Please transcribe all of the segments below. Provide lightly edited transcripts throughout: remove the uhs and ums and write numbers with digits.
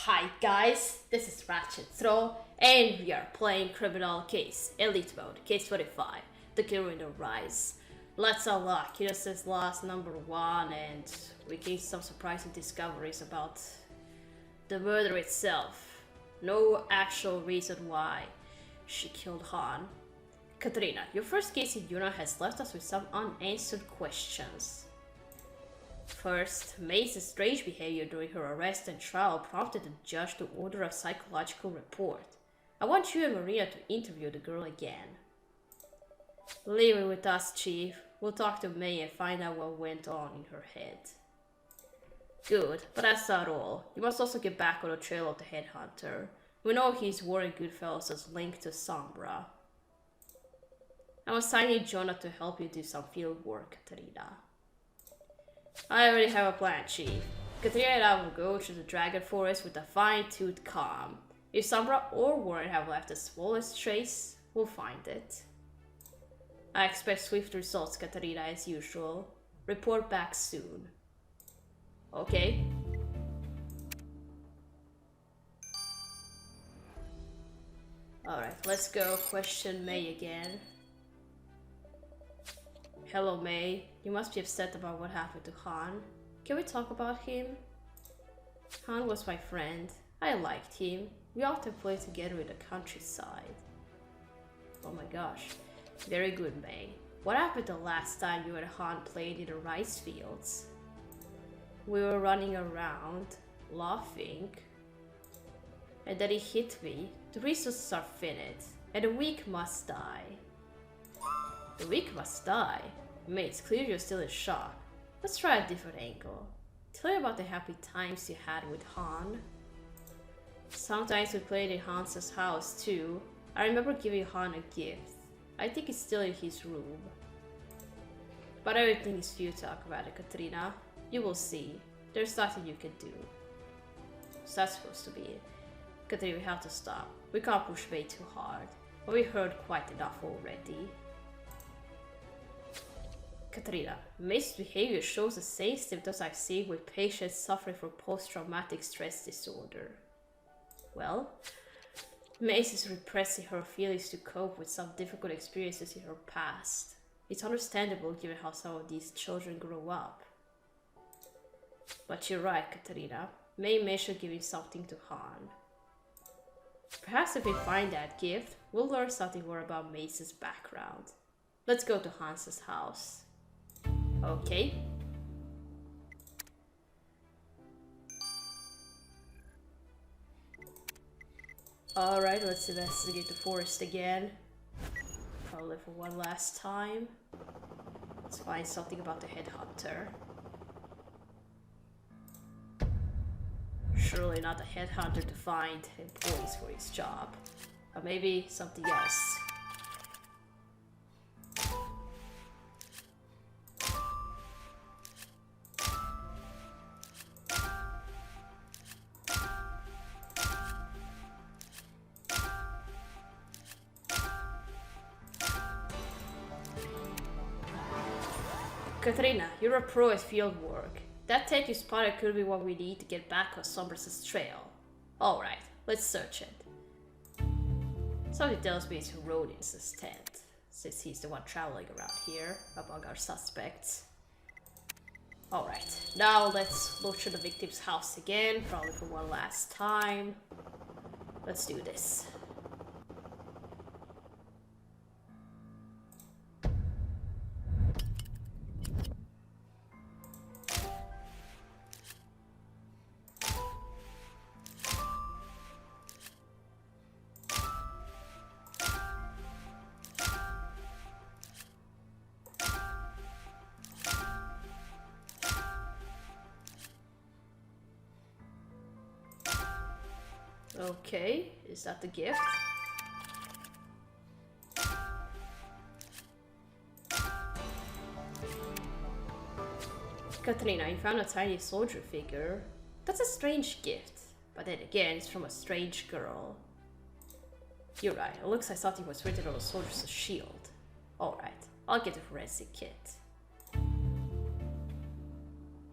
Hi guys, this is Ratchet Throw, and we are playing Criminal Case, Elite Mode, Case 25, The Killer in the Rise. Let's unlock Innocence Lost number 1, and we gain some surprising discoveries about the murder itself. No actual reason why she killed Han. Katrina, your first case in Yuna has left us with some unanswered questions. First, May's strange behavior during her arrest and trial prompted the judge to order a psychological report. I want you and Marina to interview the girl again. Leave it with us, Chief. We'll talk to May and find out what went on in her head. Good, but that's not all. You must also get back on the trail of the headhunter. We know he's Warren Goodfellas' link to Sombra. I'm assigning Jonah to help you do some field work, Katrina. I already have a plan, Chief. Katrina and I will go to the Dragon Forest with a fine-tooth comb. If Sombra or Warren have left the smallest trace, we'll find it. I expect swift results, Katrina, as usual. Report back soon. Okay? Alright, let's go question May again. Hello, May. You must be upset about what happened to Han. Can we talk about him? Han was my friend. I liked him. We often played together in the countryside. Oh my gosh. Very good, May. What happened the last time you and Han played in the rice fields? We were running around, laughing. And then he hit me. The resources are finite, and the weak must die. The weak must die? May, it's clear you're still in shock. Let's try a different angle. Tell me about the happy times you had with Han. Sometimes we played in Hans's house too. I remember giving Han a gift. I think it's still in his room. But everything is for you to talk about it, Katrina. You will see. There's nothing you can do. So that's supposed to be it. Katrina, we have to stop. We can't push way too hard. But we heard quite enough already. Katrina, May's behavior shows the same symptoms I've seen with patients suffering from post-traumatic stress disorder. Well, Mace is repressing her feelings to cope with some difficult experiences in her past. It's understandable given how some of these children grow up. But you're right, Katrina. May should give something to Han. Perhaps if we find that gift, we'll learn something more about Mace's background. Let's go to Hans's house. Okay. Alright, let's investigate the forest again. Probably for one last time. Let's find something about the headhunter. Surely not a headhunter to find employees for his job. Or maybe something else. Katrina, you're a pro at field work. That tech you spotted could be what we need to get back on Sombra's trail. Alright, let's search it. Something tells me it's Rodin's tent, since he's the one traveling around here among our suspects. Alright, now let's look through the victim's house again, probably for one last time. Let's do this. Okay, is that the gift? Katrina, you found a tiny soldier figure. That's a strange gift, but then again, it's from a strange girl. You're right, it looks like something was written on the soldier's shield. Alright, I'll get a forensic kit. To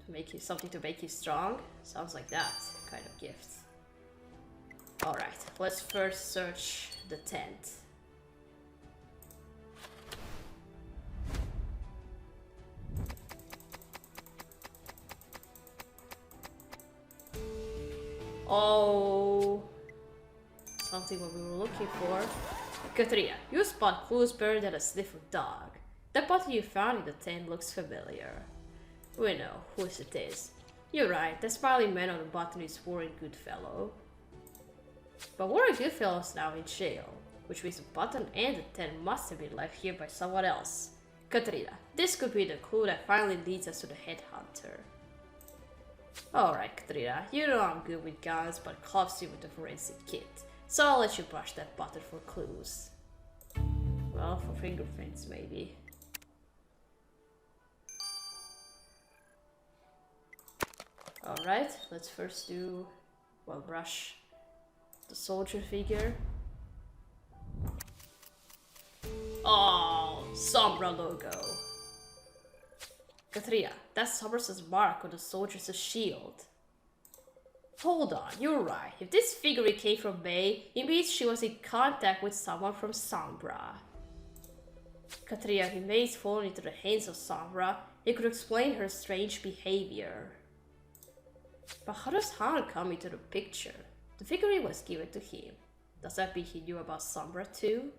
make you something to make you strong? Sounds like that kind of gift. Alright, let's first search the tent. Oh, something what we were looking for. Katrina, you spot clues better than a sniff of dog. The bottle you found in the tent looks familiar. We know whose it is. You're right, the smiling man on the bottom is Warren Goodfellow. But Warren Goodfellow's now in jail, which means the button and the tent must have been left here by someone else. Katrina, this could be the clue that finally leads us to the headhunter. Alright, Katrina, you know I'm good with guns, but clumsy with the forensic kit. So I'll let you brush that button for clues. Well, for fingerprints, maybe. Alright, let's first do... well, brush the soldier figure. Oh, Sombra logo. Katrina, that's Sombra's mark on the soldier's shield. Hold on, you're right. If this figure came from May, it means she was in contact with someone from Sombra. Katrina, if May's fallen into the hands of Sombra, it could explain her strange behavior. But how does Han come into the picture? The figurine was given to him. Does that mean he knew about Sombra too?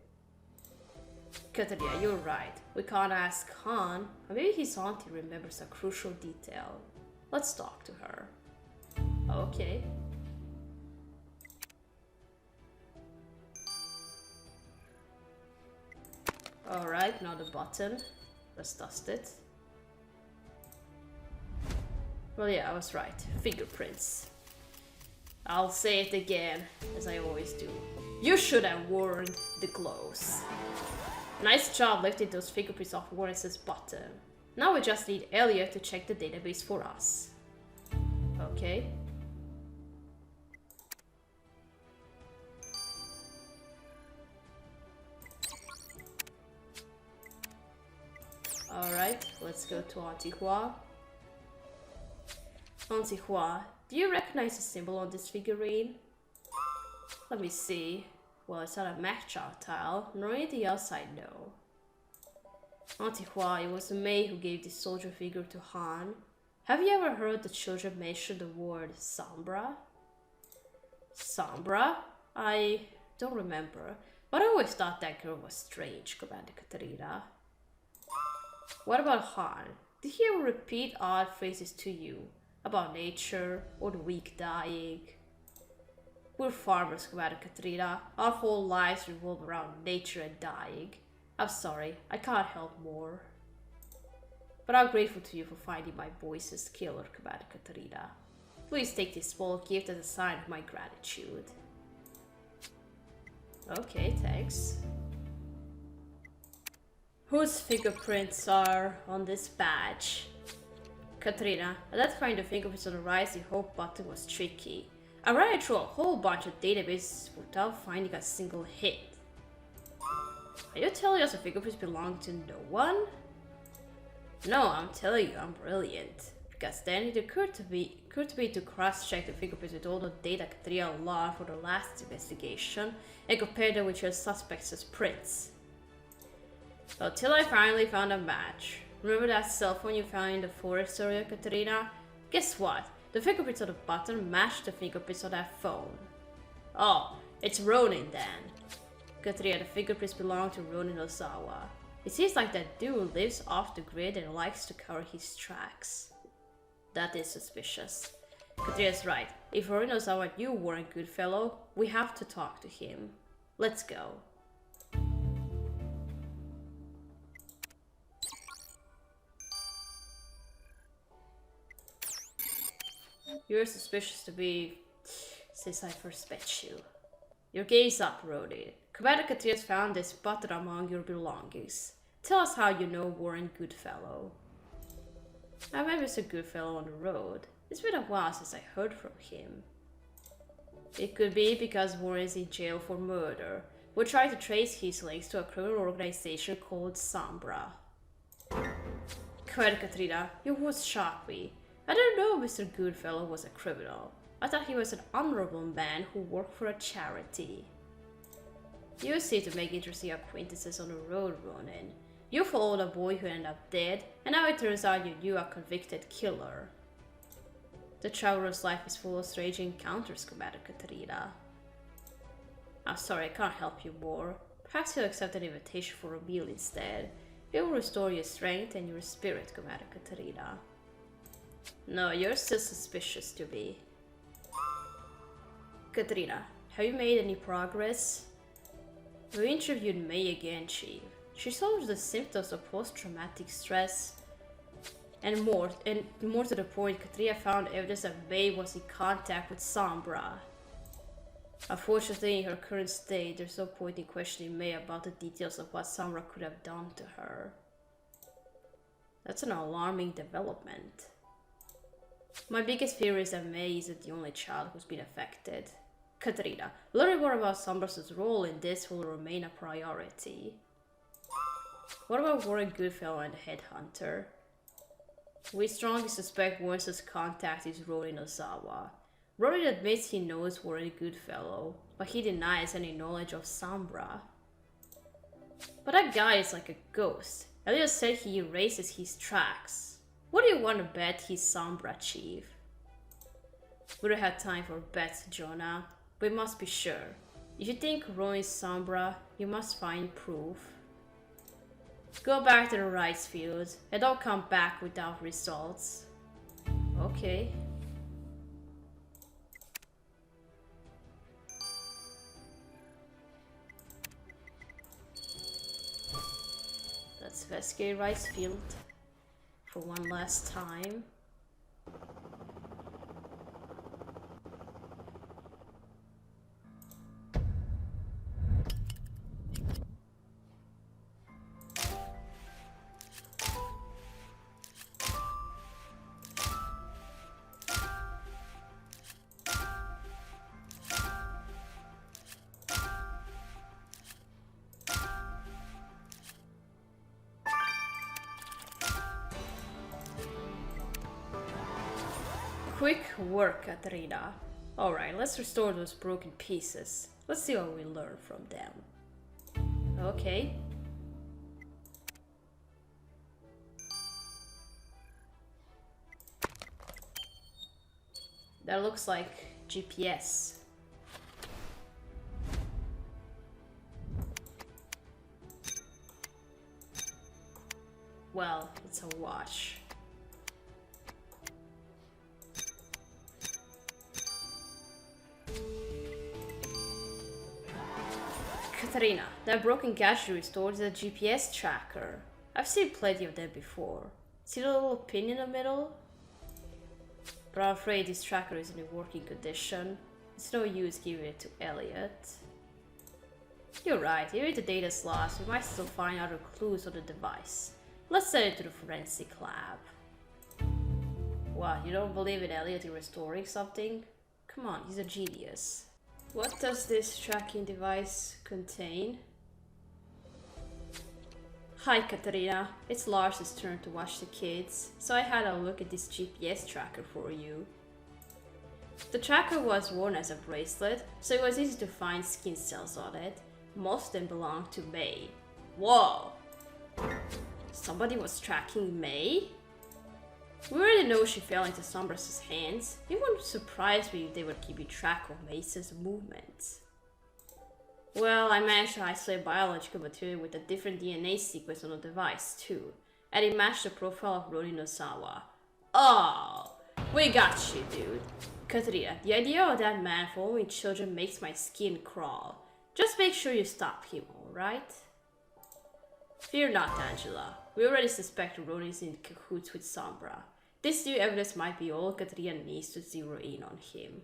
Katrina, you're right. We can't ask Han, but maybe his auntie remembers a crucial detail. Let's talk to her. Okay. Alright, now the button. Let's dust it. Well, yeah, I was right. Fingerprints. I'll say it again, as I always do. You should have worn the gloves. Nice job lifting those fingerprints off Warren's button. Now we just need Elliot to check the database for us. Okay. Alright, let's go to Auntie Hua. Auntie Hua, do you recognize the symbol on this figurine? Let me see. Well, it's not a match-out tile, nor anything else I know. Auntie Hua, it was May who gave this soldier figure to Han. Have you ever heard the children mention the word Sombra? Sombra? I don't remember, but I always thought that girl was strange, Commander Katrina. What about Han? Did he ever repeat odd phrases to you? About nature, or the weak dying? We're farmers, Commander Katrina. Our whole lives revolve around nature and dying. I'm sorry, I can't help more. But I'm grateful to you for finding my boy's killer, Commander Katrina. Please take this small gift as a sign of my gratitude. Okay, thanks. Whose fingerprints are on this badge? Katrina, identifying the fingerprints on the rising hope button was tricky. I ran through a whole bunch of databases without finding a single hit. Are you telling us the fingerprints belong to no one? No, I'm telling you, I'm brilliant. Because then it occurred to me to cross-check the fingerprints with all the data Katrina logged for the last investigation and compare them with your suspects' prints. Until I finally found a match. Remember that cell phone you found in the forest area, Katrina? Guess what? The fingerprints on the button matched the fingerprints on that phone. Oh, it's Ronin then. Katrina, the fingerprints belong to Ronin Ozawa. It seems like that dude lives off the grid and likes to cover his tracks. That is suspicious. Katrina's right. If Ronin Ozawa knew Warren Goodfellow, we have to talk to him. Let's go. You're suspicious to me since I first met you. Your gaze up, Ronin. Commander Katrina's found this button among your belongings. Tell us how you know Warren Goodfellow. I met Mr. Goodfellow on the road. It's been a while since I heard from him. It could be because Warren is in jail for murder. We're trying to trace his links to a criminal organization called Sombra. Commander Katrina, your words shock me. I didn't know Mr. Goodfellow was a criminal. I thought he was an honorable man who worked for a charity. You seem to make interesting acquaintances on the road, Ronin. You followed a boy who ended up dead, and now it turns out you knew a convicted killer. The traveler's life is full of strange encounters, Commander Katarina. I'm sorry, I can't help you more. Perhaps you'll accept an invitation for a meal instead. It will restore your strength and your spirit, Commander Katarina. No, you're still suspicious to me. Katarina, have you made any progress? We interviewed May again, Chief. She shows the symptoms of post-traumatic stress. And more to the point, Katarina found evidence that May was in contact with Sombra. Unfortunately, in her current state, there's no point in questioning May about the details of what Sombra could have done to her. That's an alarming development. My biggest fear is that May isn't the only child who's been affected. Katarina, learning more about Sombra's role in this will remain a priority. What about Warren Goodfellow and the Headhunter? We strongly suspect Warren's contact is Ronin Ozawa. Ronin admits he knows Warren Goodfellow, but he denies any knowledge of Sombra. But that guy is like a ghost. Elliot said he erases his tracks. What do you want to bet he's Sombra, Chief? We don't have time for bets, Jonah. We must be sure. If you think Ronin is Sombra, you must find proof. Go back to the rice field and don't come back without results. Okay. Let's investigate rice field for one last time. Quick work, Katarina. Alright, let's restore those broken pieces. Let's see what we learn from them. Okay. That looks like GPS. Well, it's a watch. Katarina, that broken gadget restored is a GPS tracker. I've seen plenty of them before. See the little pin in the middle? But I'm afraid this tracker isn't in working condition. It's no use giving it to Elliot. You're right, even if the data's lost, we might still find other clues on the device. Let's send it to the forensic lab. What, you don't believe in Elliot in restoring something? Come on, he's a genius. What does this tracking device contain? Hi Katarina, it's Lars' turn to watch the kids, so I had a look at this GPS tracker for you. The tracker was worn as a bracelet, so it was easy to find skin cells on it. Most of them belonged to May. Whoa! Somebody was tracking May? We already know she fell into Sombra's hands. It wouldn't surprise me if they were keeping track of Mace's movements. Well, I managed to isolate biological material with a different DNA sequence on the device too, and it matched the profile of Ronin Ozawa. Oh, we got you, dude. Katarina, the idea of that man following children makes my skin crawl. Just make sure you stop him, alright? Fear not, Angela. We already suspect Ronin is in cahoots with Sombra. This new evidence might be all Katarina needs to zero in on him.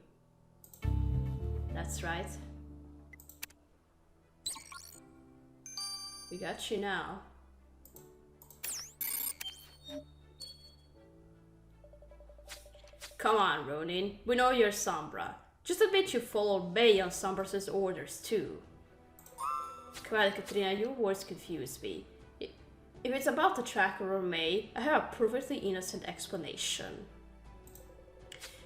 That's right. We got you now. Come on, Ronin. We know you're Sombra. Just admit you followed May on Sombra's orders too. Come on, Katarina, your words confuse me. If it's about the tracker or May, I have a perfectly innocent explanation.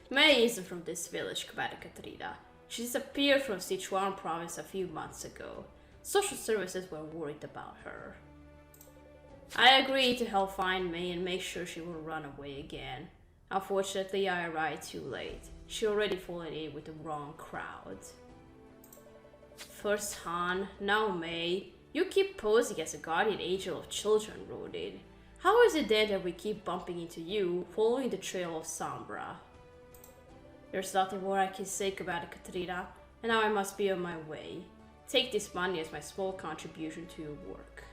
May isn't from this village, commented Katrina. She disappeared from Sichuan province a few months ago. Social services were worried about her. I agreed to help find May and make sure she wouldn't run away again. Unfortunately, I arrived too late. She already fallen in with the wrong crowd. First Han, now May. You keep posing as a guardian angel of children, Rodin. How is it then that we keep bumping into you, following the trail of Sombra? There's nothing more I can say about it, Katrina, and now I must be on my way. Take this money as my small contribution to your work.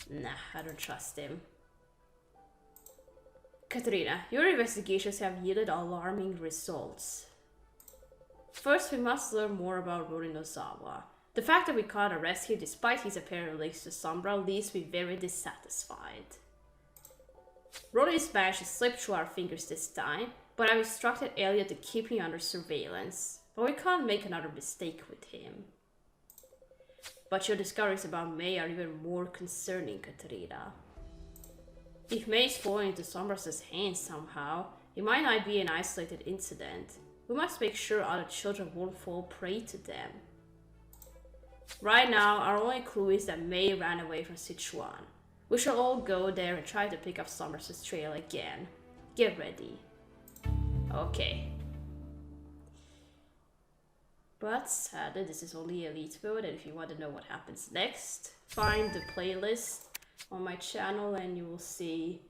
Nah, I don't trust him. Katrina, your investigations have yielded alarming results. First, we must learn more about Ronin Ozawa. The fact that we can't arrest him despite his apparent links to Sombra leaves me very dissatisfied. Ronin's managed to slip through our fingers this time, but I've instructed Elliot to keep him under surveillance. But we can't make another mistake with him. But your discoveries about May are even more concerning, Katrina. If May is falling into Sombra's hands somehow, it might not be an isolated incident. We must make sure other children won't fall prey to them. Right now, our only clue is that May ran away from Sichuan. We shall all go there and try to pick up Sombra's trail again. Get ready. Okay. But sadly, this is only elite mode, and if you want to know what happens next, find the playlist on my channel and you will see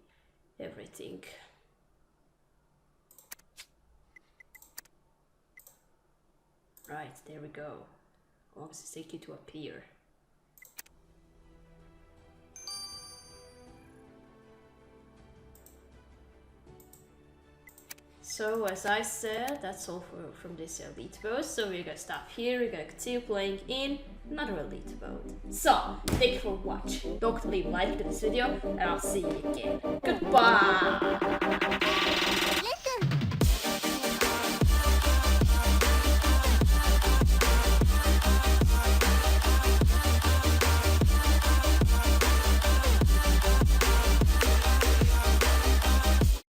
everything. Right, there we go. How long does it take you to appear? So as I said, that's all from this elite mode. So we're gonna stop here. We're gonna continue playing in another elite mode. So thank you for watching. Don't leave a like to this video, and I'll see you again. Goodbye.